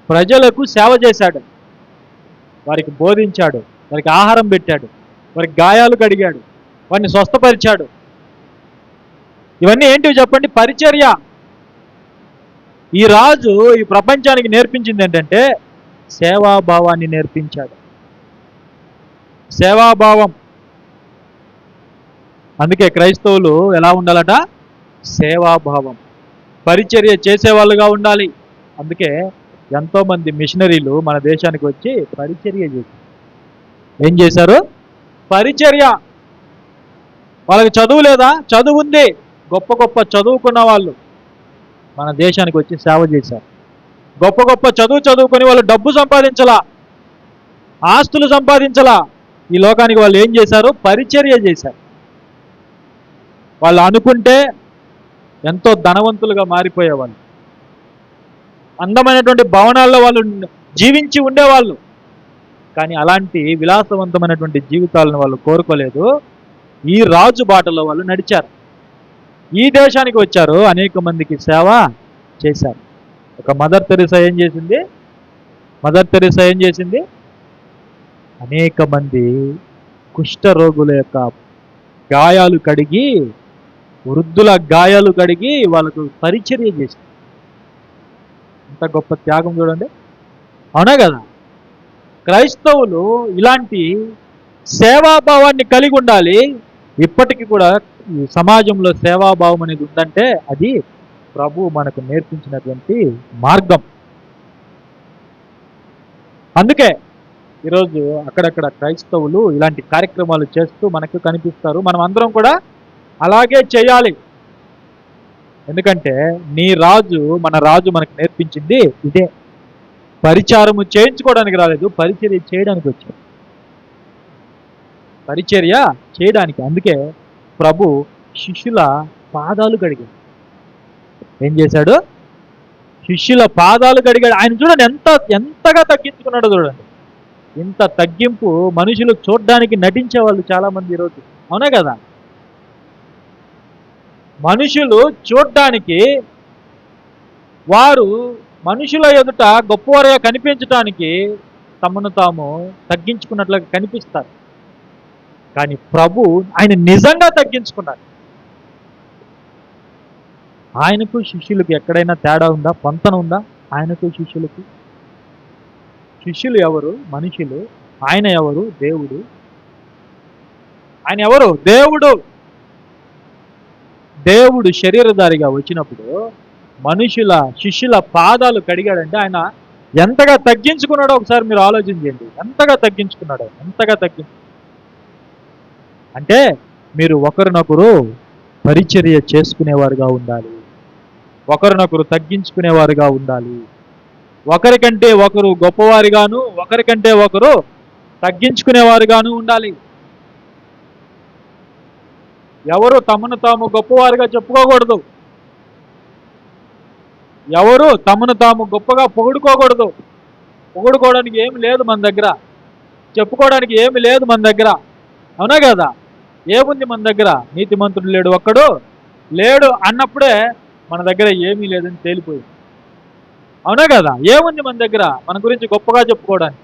A: ప్రజలకు సేవ చేశాడు, వారికి బోధించాడు, వారికి ఆహారం పెట్టాడు, వారికి గాయాలు కడిగాడు, వారిని స్వస్థపరిచాడు. ఇవన్నీ ఏంటివి చెప్పండి? పరిచర్య. ఈ రాజు ఈ ప్రపంచానికి నేర్పించింది ఏంటంటే సేవాభావాన్ని నేర్పించాడు. సేవాభావం. అందుకే క్రైస్తవులు ఎలా ఉండాలట? సేవాభావం, పరిచర్య చేసేవాళ్ళుగా ఉండాలి. అందుకే ఎంతోమంది మిషనరీలు మన దేశానికి వచ్చి పరిచర్య చేశారు. ఏం చేశారు? పరిచర్య. వాళ్ళకి చదువు లేదా? చదువు ఉంది. గొప్ప గొప్ప చదువుకున్న వాళ్ళు మన దేశానికి వచ్చి సేవ చేశారు. గొప్ప గొప్ప చదువుకొని వాళ్ళు డబ్బు సంపాదించలా, ఆస్తులు సంపాదించలా. ఈ లోకానికి వాళ్ళు ఏం చేశారు? పరిచర్య చేశారు. వాళ్ళు అనుకుంటే ఎంతో ధనవంతులుగా మారిపోయేవాళ్ళు, అందమైనటువంటి భవనాల్లో వాళ్ళు జీవించి ఉండేవాళ్ళు. కానీ అలాంటి విలాసవంతమైనటువంటి జీవితాలను వాళ్ళు కోరుకోలేదు. ఈ రాజు బాటలో వాళ్ళు నడిచారు. ఈ దేశానికి వచ్చారు, అనేక మందికి సేవ చేశారు. ఒక మదర్ తెరిసా ఏం చేసింది? మదర్ తెరిసా ఏం చేసింది? అనేక మంది కుష్ఠరోగుల యొక్క గాయాలు కడిగి, వృద్ధుల గాయాలు కడిగి వాళ్ళకు పరిచర్య చేసింది. ఎంత గొప్ప త్యాగం చూడండి. అవునా కదా? క్రైస్తవులు ఇలాంటి సేవాభావాన్ని కలిగి ఉండాలి. ఇప్పటికీ కూడా ఈ సమాజంలో సేవాభావం అనేది ఉందంటే అది ప్రభు మనకు నేర్పించినటువంటి మార్గం. అందుకే ఈరోజు అక్కడక్కడ క్రైస్తవులు ఇలాంటి కార్యక్రమాలు చేస్తూ మనకు కనిపిస్తారు. మనం అందరం కూడా అలాగే చేయాలి. ఎందుకంటే మన రాజు మనకు నేర్పించింది ఇదే. పరిచారము చేయించుకోవడానికి రాలేదు, పరిచర్య చేయడానికి వచ్చాడు. పరిచర్య చేయడానికి. అందుకే ప్రభు శిష్యుల పాదాలు కడిగాడు. ఏం చేశాడు? శిష్యుల పాదాలు కడిగాడు. ఆయన చూడండి ఎంతగా తగ్గించుకున్నాడో చూడండి. ఇంత తగ్గింపు మనుషులు చూడ్డానికి నటించే వాళ్ళు చాలా మంది ఈరోజు, అవునా కదా? మనుషులు చూడ్డానికి, వారు మనుషుల ఎదుట గొప్పవారుగా కనిపించడానికి తమను తాము తగ్గించుకున్నట్లుగా కనిపిస్తారు. కానీ ప్రభు ఆయన నిజంగా తగ్గించుకున్నాడు. ఆయనకు శిష్యులకు ఎక్కడైనా తేడా ఉందా? పొంతన ఉందా ఆయనకు శిష్యులకు? శిష్యులు ఎవరు? మనుషులు. ఆయన ఎవరు? దేవుడు. ఆయన ఎవరు? దేవుడు. దేవుడు శరీరధారిగా వచ్చినప్పుడు శిష్యుల పాదాలు కడిగాడంటే ఆయన ఎంతగా తగ్గించుకున్నాడో ఒకసారి మీరు ఆలోచన చేయండి. ఎంతగా తగ్గించుకున్నాడో, అంటే మీరు ఒకరినొకరు పరిచర్య చేసుకునేవారుగా ఉండాలి, ఒకరినొకరు తగ్గించుకునేవారుగా ఉండాలి. ఒకరికంటే ఒకరు గొప్పవారిగాను, ఒకరికంటే ఒకరు తగ్గించుకునేవారుగాను ఉండాలి. ఎవరు తమను తాము గొప్పవారుగా చెప్పుకోకూడదు. ఎవరు తమను తాము గొప్పగా పొగుడుకోకూడదు. పొగుడుకోవడానికి ఏమి లేదు మన దగ్గర, చెప్పుకోవడానికి ఏమి లేదు మన దగ్గర, అవునా కదా? ఏముంది మన దగ్గర? నీతిమంతుడు లేడు, ఒక్కడు లేడు అన్నప్పుడే మన దగ్గర ఏమీ లేదని తేలిపోయింది, అవునా కదా? ఏముంది మన దగ్గర మన గురించి గొప్పగా చెప్పుకోవడానికి?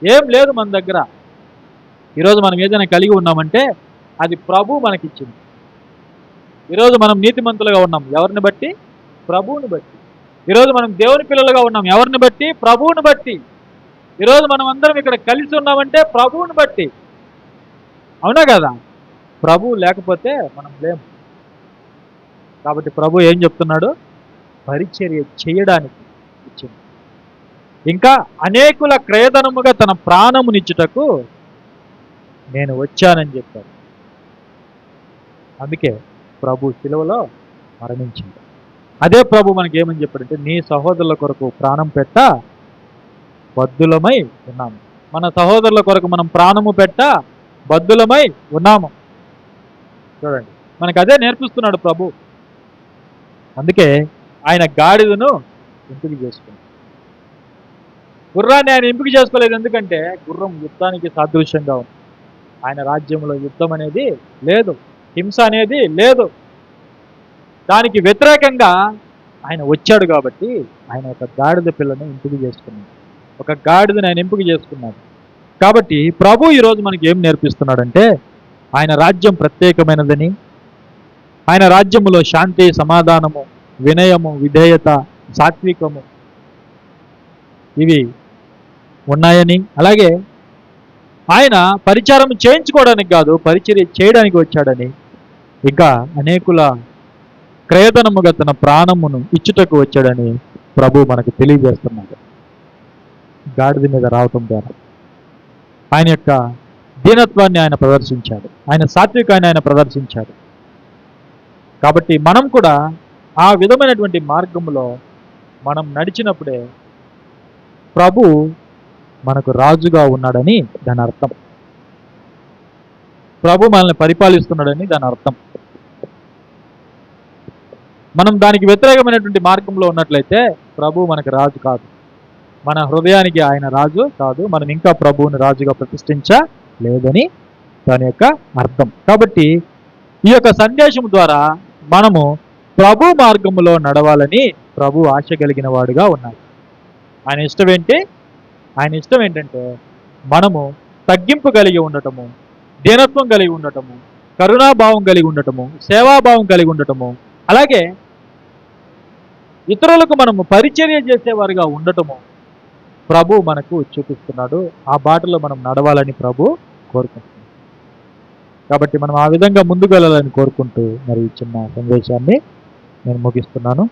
A: ఏం లేదు మన దగ్గర. ఈరోజు మనం ఏదైనా కలిగి ఉన్నామంటే అది ప్రభు మనకిచ్చింది. ఈరోజు మనం నీతిమంతులుగా ఉన్నాం ఎవరిని బట్టి? ప్రభువుని బట్టి. ఈరోజు మనం దేవుని పిల్లలుగా ఉన్నాం ఎవరిని బట్టి? ప్రభువుని బట్టి. ఈరోజు మనం అందరం ఇక్కడ కలిసి ఉన్నామంటే ప్రభువుని బట్టి, అవునా కదా? ప్రభువు లేకపోతే మనం లేము. కాబట్టి ప్రభు ఏం చెప్తున్నాడు? పరిచర్య చేయడానికి ఇచ్చింది. ఇంకా అనేకుల క్రయధనముగా తన ప్రాణమునిచ్చుటకు నేను వచ్చానని చెప్పాడు. అందుకే ప్రభు శిలువలో మరణించింది. అదే ప్రభు మనకి ఏమని చెప్పాడంటే, నీ సహోదరుల కొరకు ప్రాణం పెట్ట బద్దులమై ఉన్నాము. మన సహోదరుల కొరకు మనం ప్రాణము పెట్ట బద్దులమై ఉన్నాము. చూడండి, మనకు అదే నేర్పిస్తున్నాడు ప్రభు. అందుకే ఆయన గాడిదను ఎంపిక చేసుకున్నాడు. గుర్రాన్ని ఆయన ఎంపిక చేసుకోలేదు. ఎందుకంటే గుర్రం యుద్ధానికి సాదృశ్యంగా ఉంది. ఆయన రాజ్యంలో యుద్ధం అనేది లేదు, హింస అనేది లేదు. దానికి వ్యతిరేకంగా ఆయన వచ్చాడు కాబట్టి ఆయన ఒక గాడిద పిల్లను ఎంపిక చేసుకున్నాడు. ఒక గాడిదని ఆయన ఎంపిక చేసుకున్నాడు. కాబట్టి ప్రభు ఈరోజు మనకి ఏం నేర్పిస్తున్నాడంటే, ఆయన రాజ్యం ప్రత్యేకమైనదని, ఆయన రాజ్యములో శాంతి, సమాధానము, వినయము, విధేయత, సాత్వికము ఇవి ఉన్నాయని, అలాగే ఆయన పరిచారం చేయించుకోవడానికి కాదు, పరిచర్య చేయడానికి వచ్చాడని, ఇంకా అనేకుల క్రయధనముగా తన ప్రాణమును ఇచ్చుటకు వచ్చాడని ప్రభు మనకు తెలియజేస్తున్నాడు. గాడిద మీద రావటం ద్వారా ఆయన యొక్క దీనత్వాన్ని ఆయన ప్రదర్శించాడు, ఆయన సాత్వికాన్ని ఆయన ప్రదర్శించాడు. కాబట్టి మనం కూడా ఆ విధమైనటువంటి మార్గంలో మనం నడిచినప్పుడే ప్రభు మనకు రాజుగా ఉన్నాడని దాని అర్థం. ప్రభు మనల్ని పరిపాలిస్తున్నాడని దాని అర్థం. మనం దానికి వ్యతిరేకమైనటువంటి మార్గంలో ఉన్నట్లయితే ప్రభు మనకు రాజు కాదు, మన హృదయానికి ఆయన రాజు కాదు, మనం ఇంకా ప్రభువుని రాజుగా ప్రతిష్ఠించలేదని దాని యొక్క అర్థం. కాబట్టి ఈ యొక్క సందేశం ద్వారా మనము ప్రభు మార్గంలో నడవాలని ప్రభు ఆశ కలిగిన వాడుగా ఉన్నాడు. ఆయన ఇష్టం ఏంటి? ఆయన ఇష్టం ఏంటంటే మనము తగ్గింపు కలిగి ఉండటము, దీనత్వం కలిగి ఉండటము, కరుణాభావం కలిగి ఉండటము, సేవాభావం కలిగి ఉండటము, అలాగే ఇతరులకు మనము పరిచర్య చేసేవారుగా ఉండటము ప్రభు మనకు చూపిస్తున్నాడు. ఆ బాటలో మనం నడవాలని ప్రభు కోరుకుంటున్నాను. కాబట్టి మనం ఆ విధంగా ముందుకు వెళ్ళాలని కోరుకుంటూ మరి ఈ చిన్న సందేశాన్ని నేను ముగిస్తున్నాను.